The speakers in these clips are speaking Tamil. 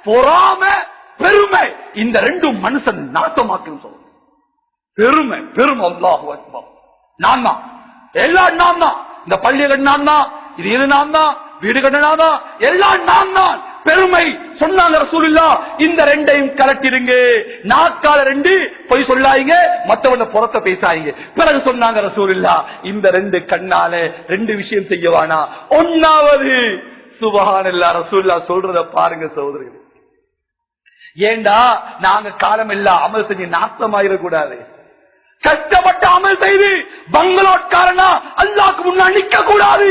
பொறாம பெருமை, இந்த ரெண்டும் மனுஷன் நாசமாக்கும் சொல்ல. பெருமை பெருமை, அல்லாஹு அக்பர். நான் தான், எல்லாம் நான் தான், இந்த பள்ளியை கட்டினான் தான், இது நான் தான், வீடு கட்டினா எல்லாம் நான் தான். பெருமை சொன்னாங்க ரசூலுல்லாஹ், இந்த ரெண்டையும் கலட்டிடுங்க. நாக்கால ரெண்டு போய் சொல்லாதீங்க, மத்தவன புறத்த பேசாதீங்க. பிறகு சொன்னாங்க ரசூலுல்லாஹ், இந்த ரெண்டு கண்ணால ரெண்டு விஷயம் செய்யவானா. ஒன்னாவது சுப்ஹானல்லாஹ், ரசூலுல்லாஹ் சொல்றத பாருங்க சகோதரர்களே. ஏண்டா நாங்க காலம் எல்லாம் அமல் செஞ்சு நாசமாயிடக்கூடாது. கஷ்டப்பட்டு அமல் செய்து பங்களோட்காரனா அல்லாஹ்க்கு முன்னாடி நிக்க கூடாது.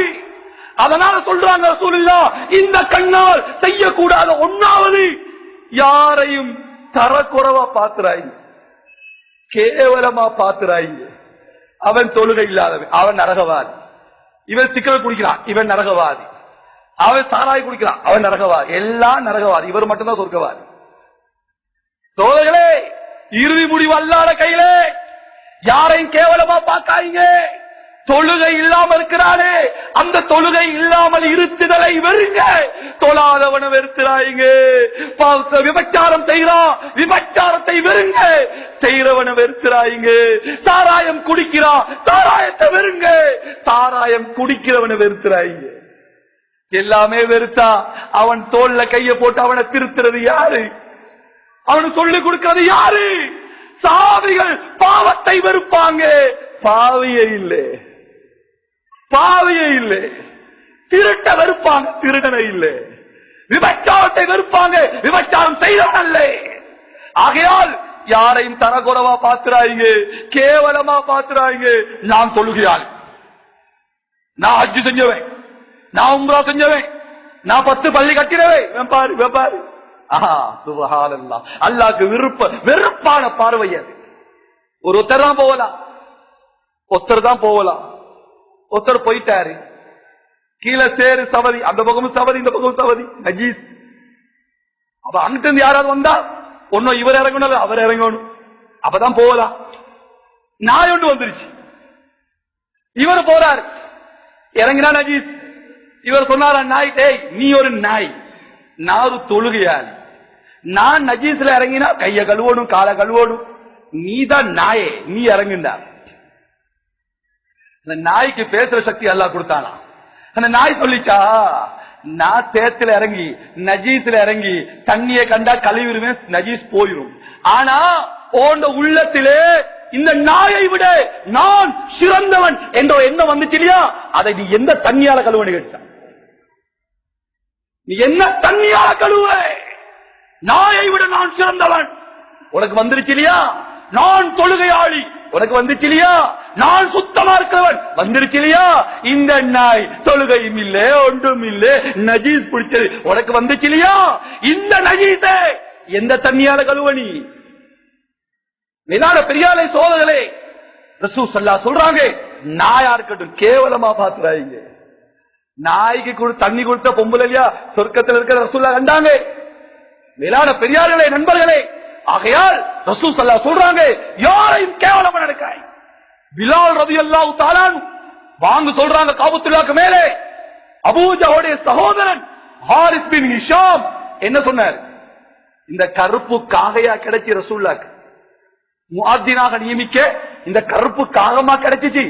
அதனால சொல்றாங்க ரசூலுல்லாஹ், இந்த கண்ணால் செய்யக்கூடாத ஒன்னாவது, யாரையும் தரக்குறைவா பாத்துறாங்க, கேவலமா பாத்துறாங்க. அவன் தொழுகை இல்லாதவன், அவன் நரகவாதி. இவன் சிக்கல் குடிக்கிறான், இவன் நரகவாதி. அவன் சாராய் குடிக்கிறான், அவன் நரகவாதி. எல்லாம் நரகவாதி, இவர் மட்டும்தான் சொர்க்கவாதி. சோதர்களே, இறுதி முடிவு அல்லாஹ்வுடைய கையிலே. யாரையும் கேவலமா பார்க்காதீங்க. தொழுகை இல்லாம இருக்கிறானே, அந்த தொழுகை இல்லாமல் இருத்துதலை வெறுங்க. தொழாதவனை வெறுத்துறாங்க. விபச்சாரம் செய்யறான், விபச்சாரத்தை வெறுங்க. செய்யறவனை வெறுத்துறாங்க. சாராயம் குடிக்கிறான், சாராயத்தை வெறுங்க. சாராயம் குடிக்கிறவனை வெறுத்துறாங்க. எல்லாமே வெறுத்தா அவன் தோல்ல கைய போட்டு அவனை திருத்துறது யாரு? அவனுக்கு சொல்லிக் கொடுக்கிறது யாரு? சாவிகள் பாவத்தை வெறுப்பாங்க, பாவியே இல்லை. பாவியே இல்லை. திருட்ட வெறுப்பாங்க, திருடனை இல்லை. விபச்சாரத்தை வெறுப்பாங்க, விபச்சாரம் செய்தவன் அல்ல. ஆகையால் யாரையும் தரக்குறைவா பாத்துறாங்க, கேவலமா பாத்துறாங்க. நான் தொழுகிறாள், நான் ஹஜ் செஞ்சவன், நான் உம்ரா செஞ்சவன், நான் 10 பள்ளி கட்டினவன். பாரு பாரு, சுப்ஹானல்லாஹ், அல்லாஹ்க்கு வெறுப்பான பார்வை அது. ஒருத்தர் தான் போகலாம், ஒருத்தர் தான் போகலாம். ஒருத்தர் போயிட்டாரு, கீழே சேரு சவதி, அந்த பக்கமும் சவதி, இந்த பக்கமும் சவதி, நஜீஸ். அப்ப அங்கிட்டு இருந்து யாராவது வந்தா ஒன்னும் இவர் இறங்கணும், அவர் இறங்கணும், அப்பதான் போகலாம். நாய் ஒன்று வந்துருச்சு, இவர் போறாரு, இறங்கினா நஜீஸ். இவர் சொன்னாரா நாய், டேய் நீ ஒரு நாய், நான் ஒரு தொழுகையாளி, நான் நஜீஸ்ல இறங்கினா கைய கழுவணும், காலை கழுவணும், நீதான் நாயே, நீ இறங்குண்டார். அந்த நாய்க்கு பேசுற சக்தி அல்லாஹ் கொடுத்தானா? அந்த நாய் சொல்லிச்சா, நான் சேத்துல இறங்கி நஜீஸ்ல இறங்கி தண்ணியை கண்டா கழுவிடுவேன், நஜீஸ் போயிடும். ஆனா உன் உள்ளத்திலே இந்த நாயை விட நான் சிறந்தவன் என்ற எண்ணம் வந்துச்சு இல்லையா, அதை நீ எந்த தண்ணியால கழுவனு கேட்டா, நீ என்ன தண்ணியால கழுவ? நாயை விட நான் சிறந்தவன் உனக்கு வந்துருச்சு இல்லையா? நான் தொழுகையாளி உனக்கு வந்துச்சு இல்லையா? நான் சுத்தமா இருக்கிறவன் வந்துருச்சு இல்லையா? இந்த நாய் தொழுகையும் இல்ல, ஒன்றும் இல்ல, நஜீஸ் பிடிச்சது உனக்கு வந்துச்சு இல்லையா? இந்த நஜீஸை எந்த தண்ணியால கழுவனி? மேலான பெரியாலை சோதர்களே, ரசூல் ஸல்லல்லாஹு சொல்றாங்க, நாயா இருக்கட்டும் கேவலமா பாத்துறாங்க. நாய்க்கு தண்ணி கொடுத்த பொம்பளை இல்லையா சொர்க்கத்தில் இருக்கிற ரசூலுல்லாஹ் கண்டாங்க. மேலான பெரியார்களே, நண்பர்களே, ஆகையால் ரசூல் ஸல்லல்லாஹு சொல்றாங்க, யாரையும் கேவலமா நடக்காய். பிலால் ரலியல்லாஹு தஆலா வாங்க சொல்றாங்க, காபத்துல்லாஹ்க்கு மேலே அபூஜஹலுடைய சகோதரன் ஹாரிஸ் பின் ஹிஷாம் என்ன சொன்னார்? இந்த கருப்பு காகையா கிடைச்சி ரசூலுல்லாஹ்க்கு முஅத்தினாக நியமிக்க இந்த கருப்பு காகமா கிடைச்சிச்சு.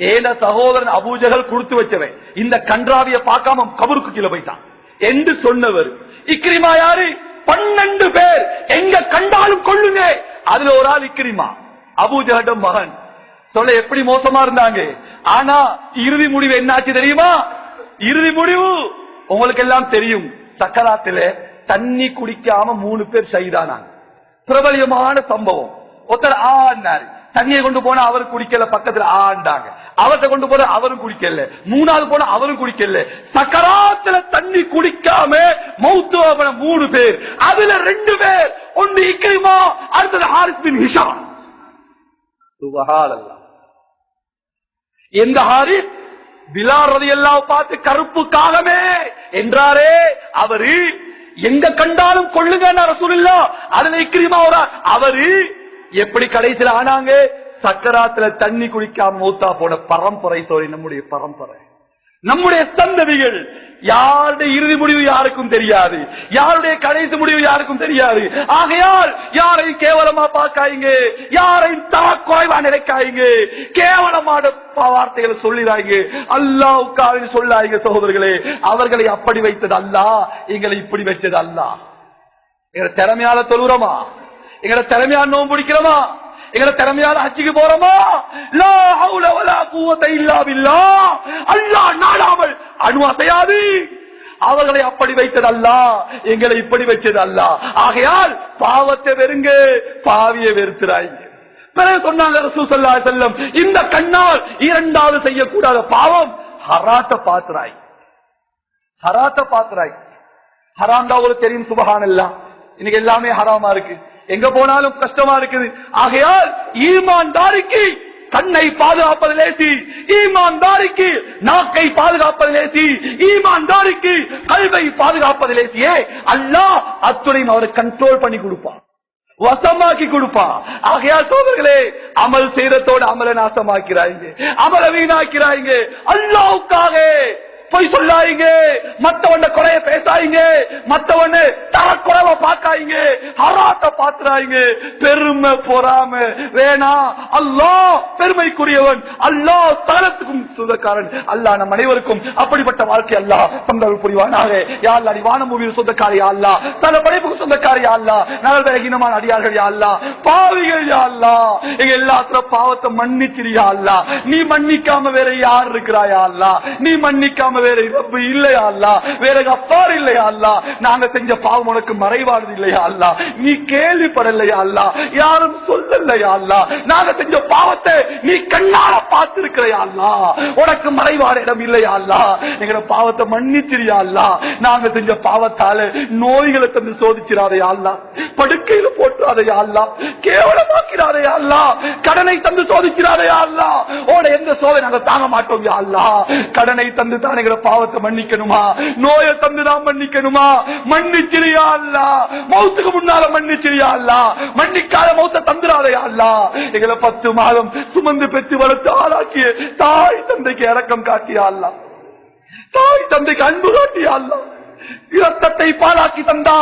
ஏன சகோதரன் அபூஜஹல் கொடுத்து வச்சவன் இந்த கன்றாவிய பார்க்காம கபருக்கு கீழே போயிட்டான் என்று சொன்னவர் இக்ரிமா. யாரு? 12 பேர் எங்க கண்டாலும் கொள்ளுங்க. அதுல ஒரு ஆள் இக்ரிமா, அபூஜஹல் மகன். சொல்ல எப்படி மோசமா இருந்தாங்க. ஆனா இறுதி முடிவு என்னாச்சு தெரியுமா? இறுதி முடிவு உங்களுக்கு எல்லாம் தெரியும். சக்கராத்தில தண்ணி குடிக்காம 3 பேர் ஷஹீதானாங்க. பிரபலியமான சம்பவம். ஒருத்தர் ஆண்டாரு, தண்ணியை கொண்டு போனா அவர் குடிக்கல, பக்கத்துல ஆண்டாங்க. அவர்கிட்ட கொண்டு போன அவரும் குடிக்கல, 3ஆவது போன அவரும் குடிக்கல. சக்கராத்துல தண்ணி குடிக்காம மௌத்து 3 பேர். அதுல 2 பேர், ஒன்று இக்ரிமா, அடுத்தது ஹாரிஸ் பின் ஹிஷாம். சுப்ஹானல்லாஹ். எந்த ஹாரிஸ்? பிலால் ரலியல்லாஹு பார்த்து கருப்பு காகமே என்றாரே அவரு, எங்க கண்டாலும் கொள்ளுங்க ரசூலுல்லாஹ். அதுல இக்ரிமா அவரு எப்படி கடைசியில் ஆனாங்க? சக்கராத்துல தண்ணி குடிக்காம மூத்தா போன பரம்பரை தோழி நம்முடைய பரம்பரை. நம்முடைய சந்ததிகள் யாருடைய இறுதி முடிவு யாருக்கும் தெரியாது, யாருடைய கடைசி முடிவு யாருக்கும் தெரியாது. ஆகையால் யாரையும் கேவலமா பார்க்காய்ங்க, யாரையும் தரக்குறைவா நினைக்காய்ங்க, கேவலமான வார்த்தைகளை சொல்லிடாங்க, அல்லாஹ்வுக்காக சொல்லாங்க. சகோதரர்களே, அவர்களை அப்படி வைத்தது அல்லாஹ், எங்களை இப்படி வச்சது அல்லாஹ். எங்களை திறமையால தொழுறோமா, எங்களை திறமையால நோன்பு பிடிக்கிறோமா, எங்களை திறமையால ஹஜ்ஜுக்கு போறோமா? லா ஹவுல வலா குவத இல்லா பில்லாஹ். அல்லாஹ் நாடாமல் அணு அசையாது. அவர்களை அப்படி வைத்தது அல்லாஹ், எங்களை இப்படி வச்சது அல்லாஹ். ஆகையால் பாவத்தை வெறுங்க, பாவியை வெறுத்துறாங்க. பிறகு சொன்னாங்க ரசூல் ஸல்லல்லாஹு அலைஹி வஸல்லம், இந்த கண்ணால் இரண்டாவது செய்யக்கூடாத பாவம் ஹராத்த பாத்துறாய். ஹராத்த பாத்துறாய். ஹராம் தான் உங்களுக்கு தெரியும். சுப்ஹானல்லாஹ், இன்னைக்கு எல்லாமே ஹராமா இருக்கு, எங்க போனாலும் கஷ்டமா இருக்குது. ஆகையால் ஈமான்தாரிக்கு கண்ணை பாதுகாப்பது லேசி, ஈமான்தாரிக்கு நாக்கை பாதுகாப்பது லேசி, ஈமான்தாரிக்கு கல்வை பாதுகாப்பது லேசியே. அல்லாஹ் அத்துணையும் அவரை கண்ட்ரோல் பண்ணி கொடுப்பான், வசமாக்கி கொடுப்பான். ஆகையால் சோதர்களே, அமல் செய்யறதோடு அமல நாசமாக்கிறாங்க, அமல வீணாக்கிறாங்க. அல்லாஹ்வுக்காக பொய் சொல்லாயிங்க, மத்தவண்ட குறைய பேசாயிங்க, மத்தவண்ண தரக்குறைவ பாக்காயிங்க, ஹராத்த பாத்துறாயிங்க. பெருமை பொறாம வேணா. அல்லாஹ் பெருமைக்குரியவன், அல்லாஹ் தரத்துக்கும் சொந்தக்காரன். அல்லாஹ் நம் அனைவருக்கும் அப்படிப்பட்ட வாழ்க்கை அல்லாஹ் தந்தல் புரிவானாக. யா அல்லாஹ், நீ வானபூமியில் சொந்தக்காரி யா அல்லாஹ், தன படைப்புக்கு சொந்தக்காரி யா அல்லாஹ், நாங்கள் பலகீனமான அடியார்கள் யா அல்லாஹ், பாவிகள் யா அல்லாஹ், எங்க எல்லாத்துல பாவத்தை மன்னிச்சிரியா அல்லாஹ். நீ மன்னிக்காம வேற யார் இருக்கிறாயா அல்லாஹ்? நீ மன்னிக்காம வேற ரப்பு இல்லையா அல்லாஹ்? வேற கஃபார் இல்லையா அல்லாஹ்? நாங்க செஞ்ச பாவம் உனக்கு மறைவானது இல்லையா அல்லாஹ்? நீ கேள்விப்படலையா அல்லாஹ்? யாரும் சொல்லலையா அல்லாஹ்? நாங்க செஞ்ச பாவத்தை நீ கண்ணால பார்த்திருக்கிறையா அல்லாஹ்? உனக்கு மறைவான இடம் இல்லையா அல்லாஹ்? எங்க பாவத்தை மன்னிச்சிரியா அல்லாஹ். நாங்க செஞ்ச பாவத்தால நோய்களை தந்து சோதிச்சிராதையா அல்லாஹ், படுக்கையில போட்டுறாதையா அல்லாஹ், கேவலமாக்கிறாதையா அல்லாஹ், கடனை தந்து சோதிக்கிறாதையா அல்லாஹ். ஓட எந்த சோதனை நாங்க தாங்க மாட்டோம் யா அல்லாஹ். கடனை தந்து தான் எங்க பாவத்தை மன்னிக்கணுமா, நோயை தந்துதான் மன்னிக்கணுமா? மன்னிச்சிரியா அல்லாஹ், மௌத்துக்கு முன்னால மன்னிச்சிரியா அல்லாஹ். மன்னிக்காத மௌத்த தந்துராதையா அல்லாஹ். எங்களை 10 மாதம் சுமந்து பெற்று வளர்த்து ஆளாக்கிய தாய் தந்தைக்கு இரக்கம் காட்டியா அல்லாஹ், தாய் தந்தைக்கு அன்பு காட்டியா அல்லாஹ். இரத்தத்தை பாலாக்கி தந்தா,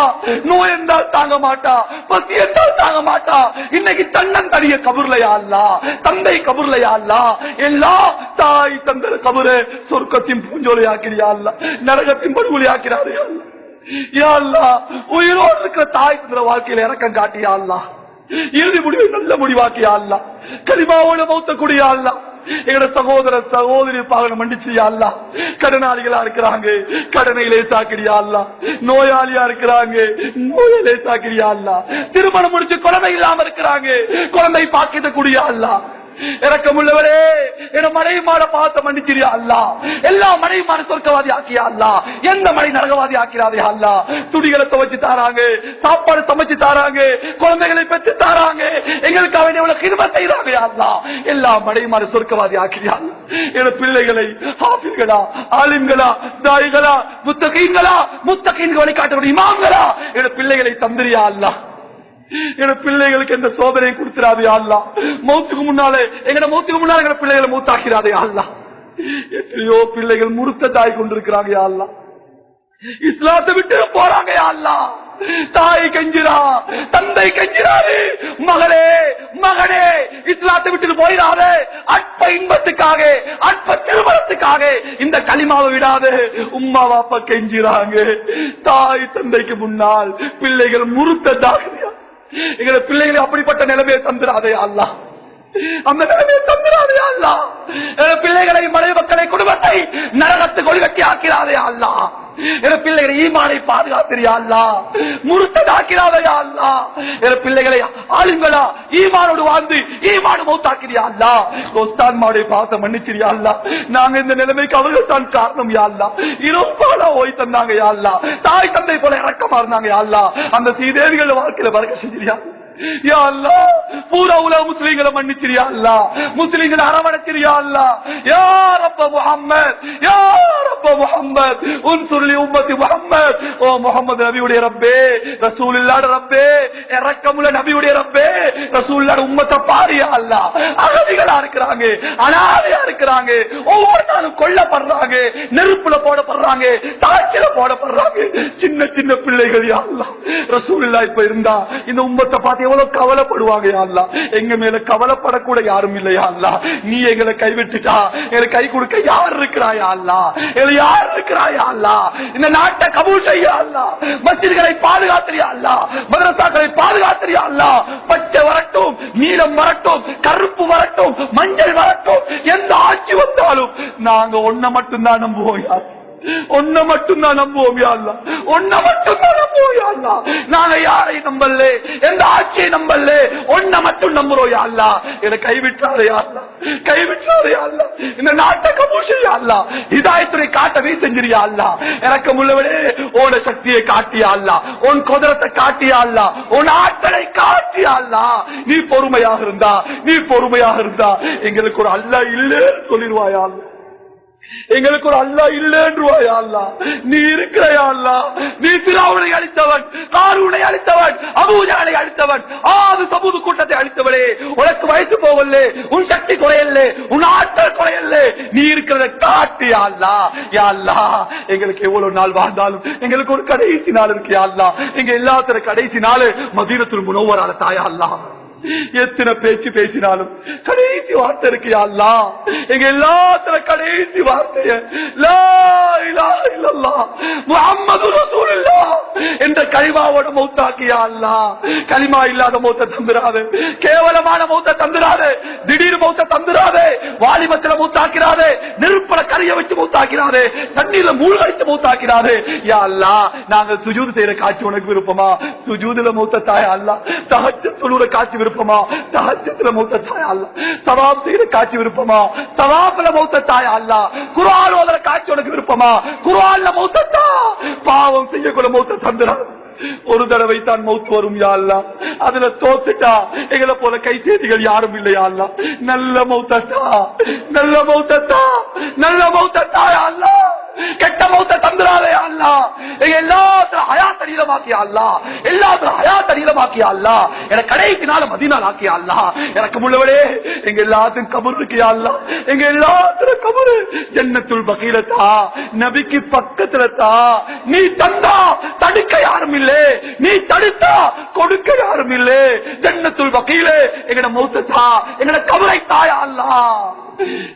நோய் என்றால் தாங்க மாட்டா, பசி என்றால் தாங்க மாட்டா. இன்னைக்கு தன்னன் தனிய கபூர்லையா அல்லாஹ், தந்தை கபூர்லையா அல்லாஹ். எல்லா தாய் தந்தை கபூரை சொர்க்கத்தின் பூஞ்சோலையாக்கிறியா அல்லாஹ், நரகத்தின் படுகொலையாக்கிறாரே அல்லாஹ். யா அல்லாஹ், உயிரோடு இருக்கிற தாய் தந்தை வாழ்க்கையில இறக்கம் காட்டியா அல்லாஹ், இறுதி முடிவை நல்ல முடிவாக்கியா அல்லாஹ், கலிமாவோட மௌத்தக்கூடிய அல்லாஹ். எங்களோட சகோதர சகோதரி பாகனம் மன்னிச்சியா அல்லாஹ். கடனாளிகளா இருக்கிறாங்க, கடனை லேசாக்கிறியா அல்லாஹ். நோயாளியா இருக்கிறாங்க, நோயை லேசாக்கிறியா அல்லாஹ். திருமணம் முடிச்சு குழந்தை இல்லாம இருக்கிறாங்க, குழந்தை பாக்கிட்ட கூடிய அல்லாஹ். இரக்கமுள்ளவரே, என மனைவிமான பாவத்தை மன்னிச்சிரியா அல்லாஹ். எல்லா மனைவிமான சொர்க்கவாதி ஆக்கியா அல்லாஹ், எந்த மனை நரகவாதி ஆக்கிறாதே அல்லாஹ். துணிகளை துவைச்சு தாராங்க, சாப்பாடு சமைச்சு தாராங்க, குழந்தைகளை பெற்று தாராங்க, எங்களுக்கு அவன் எவ்வளவு கிருபை செய்யறாங்க அல்லாஹ். எல்லா மனைவிமான சொர்க்கவாதி ஆக்கிறியா அல்லாஹ். என பிள்ளைகளை ஹாஃபிஸ்களா, ஆலிம்களா, தாயிகளா, முத்தகீன்களா, முத்தகீன்கள் வழிகாட்டக்கூடிய இமாம்களா என பிள்ளைகளை தந்திரியா அல்லாஹ். எங்க பிள்ளைகளுக்கு எந்த சோதனை கொடுத்துறாதே அல்லாஹ். மௌத்துக்கு முன்னாலே எங்க மௌத்துக்கு முன்னாலே எங்க பிள்ளைகளை மூத்தாக்கிறாதே அல்லாஹ். எத்தனையோ பிள்ளைகள் முறுத்ததாய் கொண்டிருக்கிறாங்க அல்லாஹ், இஸ்லாத்தை விட்டு போறாங்க அல்லாஹ். தாய் கெஞ்சிரா, தந்தை கெஞ்சிராரு, மகளே மகனே இஸ்லாத்தை விட்டு போயிடாதே, அற்ப இன்பத்துக்காக அற்ப திருமணத்துக்காக இந்த களிமாவை விடாது. உம்மா வாப்பா கெஞ்சிராங்க. தாய் தந்தைக்கு முன்னால் பிள்ளைகள் முறுத்ததாக எங்களை பிள்ளைகளை அப்படிப்பட்ட நிலைமையை தந்துடாதே அல்லாஹ், அந்த நிலைமையை தந்துடாதே அல்லாஹ். பிள்ளைகளை, மனைவி மக்களை, குடும்பத்தை நரகத்துக்கு ஒழுகட்டி ஆக்கிறாதே அல்லாஹ். என் பிள்ளைகளை ஈமானை பாதுகாத்திரியா அல்லாஹ், முறுத்ததாக்கிறாதே அல்லாஹ். என் பிள்ளைகளை ஆளுங்களா ஈமானோடு வாழ்ந்து ஈமானு மௌத்தாக்கிறியா அல்லாஹ். உஸ்தான்மாவுடைய பாவத்தை மன்னிச்சிரியா அல்லாஹ். நாங்க இந்த நிலைமைக்கு அவர்கள் தான் காரணம் யா அல்லாஹ். இருப்பாலா ஓய் தந்தாங்க யா அல்லாஹ், தாய் தந்தை போல இறக்கமா இருந்தாங்க யா அல்லாஹ். அந்த சீதேவிகள் வாழ்க்கையில பறக்க செஞ்சிரியா. யா அல்லாஹ் பூரா உலக முஸ்லிம்களை மன்னிச்சிரியா அல்லாஹ், முஸ்லிம்களை அரவணைச்சிரியா அல்லாஹ். யா ரப்ப முஹம்மத், யா ரப்ப முஹம்மத் உன்சுர் லி உம்மத்தி முஹம்மத். ஓ முஹம்மது நபியுடைய ரப்பே, ரசூலுல்லாஹ்வுடைய ரப்பே, இரக்கமுள்ள நபியுடைய ரப்பே, ரசூலுல்லாஹ்வுடைய உம்மத்தை பாரியா அல்லாஹ். அகதிகளா இருக்கிறாங்க, அனாதையா இருக்கிறாங்க, ஒவ்வொரு நாளும் கொல்லப்படுறாங்க, நெருப்புல போடப்படுறாங்க, தாக்கில போடப்படுறாங்க, சின்ன சின்ன பிள்ளைகள். யா அல்லாஹ் ரசூலுல்லாஹ் இப்ப இருந்தா இந்த உம்மத்தை பார்த்து எவ்வளவு கவலைப்படுவாங்க. யா அல்லாஹ் எங்க மேல கவலைப்படக்கூட யாரும் இல்லையா அல்லாஹ். நீ எங்களை கைவிட்டுட்டா எங்களுக்கு கை கொடுக்க யார் இருக்கிறாயா அல்லாஹ், யார் இருக்கிறாயா அல்லாஹ். இந்த நாட்டை கபூல் செய்ய அல்லாஹ், மஸ்ஜித்களை பாதுகாத்திரியா அல்லாஹ், மதரசாக்களை பாதுகாத்திரியா அல்லாஹ். பச்சை வரட்டும், நீலம் வரட்டும், கருப்பு வரட்டும், மஞ்சள் வரட்டும், எந்த ஆட்சி வந்தாலும் நாங்க ஒன்ன மட்டும்தான் நம்புவோம். ஒன்ன மட்டும்தான் நம்புவோம் யா அல்லாஹ், ஒன்ன மட்டும்தான் நம்புவோம் யா அல்லாஹ். நாங்க யாரை நம்பல, எந்த ஆட்சியை நம்பல, ஒன்ன மட்டும் நம்புறோம் யா அல்லாஹ். என்னை கைவிட்டாரே யா அல்லாஹ், கைவிட்டாரே யா அல்லாஹ். இந்த நாட்டை கபூல் செய்ய அல்லாஹ், ஹிதாயத்தை காட்டவே செஞ்சிரியா அல்லாஹ். இரக்கமுள்ளவனே ஓட சக்தியை காட்டியா அல்லாஹ், உன் குதிரத்தை காட்டியா அல்லாஹ், உன் ஆற்றலை காட்டியா அல்லாஹ். நீ பொறுமையாக இருந்தா, நீ பொறுமையாக இருந்தா எங்களுக்கு ஒரு அல்லாஹ் இல்லைன்னு சொல்லிடுவாயா அல்லாஹ், எங்களுக்கு ஒரு அல்லாஹ் இல்லைன்றுவாயா அல்லாஹ். நீ இருக்கிறயா அல்லாஹ், நீ ஃபிரௌனை அழித்தவன், காரூனை அழித்தவன், அபூஜஹலை அழித்தவன், ஆது சமூது கூட்டத்தை அழித்தவனே, உனக்கு வயசு போகல, உன் சக்தி குறையல்ல, உன் ஆற்றல் குறையல்ல, நீ இருக்கிறத காட்டு யா அல்லாஹ். யா அல்லாஹ் எங்களுக்கு எவ்வளவு நாள் வாழ்ந்தாலும் எங்களுக்கு ஒரு கடைசி நாள் இருக்கு யா அல்லாஹ். எங்க எல்லாத்தர கடைசி நாள் மதீனத்துல் முனவ்வரால தாயா அல்லாஹ். எத்தனை பேச்சு பேசினாலும் கடைசி வார்த்தை இருக்கு யா அல்லாஹ். எங்க எல்லாத்துல கடைசி வார்த்தைய லா இலாஹ இல்லல்லாஹ் முஹம்மது ரசூலுல்லாஹ் என்ற கலிமாவோட மௌத்தாக்கி யா அல்லாஹ். கலிமா இல்லாத மௌத்த தந்துராதே, கேவலமான மௌத்த தந்துராதே, திடீர் மௌத்த தந்துராதே, வாலிபத்துல மௌத்தாக்கிறாதே, நெருப்பல கரிய வச்சு மௌத்தாக்கிறாதே, தண்ணீர்ல மூழ்கடிச்சு மௌத்தாக்கிறாதே. யா அல்லாஹ் நாங்கள் சுஜூத் செய்யற காட்சி உனக்கு விருப்பமா? சுஜூதுல மௌத்த தாயா அல்லாஹ். தஹஜ்ஜுத் தொழுற காட்சி விருப்பமா? தஹஜ்ஜுத்ல மௌத்த தாயா அல்லாஹ். தவாப் செய்யற காட்சி விருப்பமா? தவாப்ல மௌத்த தாயா அல்லாஹ். குர்ஆன் ஓதுற காட்சி உனக்கு விருப்பமா? குர்ஆன்ல மௌத்த தா. பாவம் செய்யக்கூட மௌத்த தந்துரா. ஒரு தடவை தான் மௌத் வரும் யா அல்லாஹ். அதுல தோத்துட்டா எங்களை போல கை சேதிகள் யாரும் இல்லையா அல்லாஹ். நல்ல மௌத்தா, நல்ல மௌத்தா, நல்ல மௌத்தா யா அல்லாஹ். கெட்ட மௌத்த தந்துராதே யா அல்லாஹ். எங்க எல்லாத்துல ஹயாத் அடிலமாக்கியா அல்லாஹ், எல்லாத்துல ஹயாத் அடிலமாக்கியா அல்லாஹ். எனக்கு கடைசி நாள் மதீனா ஆக்கியா அல்லாஹ். எனக்கு முள்ளவடே எங்க எல்லாத்துக்கும் கபர் இருக்கியா அல்லாஹ். எங்க எல்லாத்துல கபர் ஜன்னத்துல் பகீல தா, நபிக்கு பக்கத்துல தா. நீ தந்தா தடுக்க யாரும் இல்ல, நீ தடுத்தா கொடுக்க யாரும் இல்ல. ஜன்னத்துல் பகீல எங்கட மௌத்த தா, எங்கட கபரை தாயா அல்லாஹ்.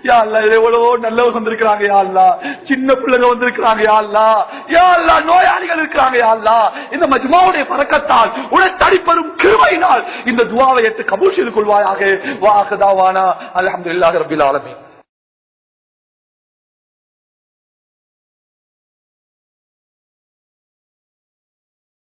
யா அல்லாஹ் எவ்வளவோ நல்லவங்க வந்திருக்கிறாங்க யா அல்லாஹ், சின்ன பிள்ளைங்க வந்திருக்கிறாங்க யா அல்லாஹ். யா அல்லாஹ் நோயாளிகள் இருக்கிறாங்க யா அல்லாஹ். இந்த மஜ்மாவுடைய பரக்கத்தால் உனக்கு தடிப்பெறும் கிருபையினால் இந்த துஆவை ஏற்று கபூல் செய்து கொள்வாயாக. வா ஆகிரு தாவானா அல்ஹம்துலில்லாஹி ரப்பில் ஆலமீன்.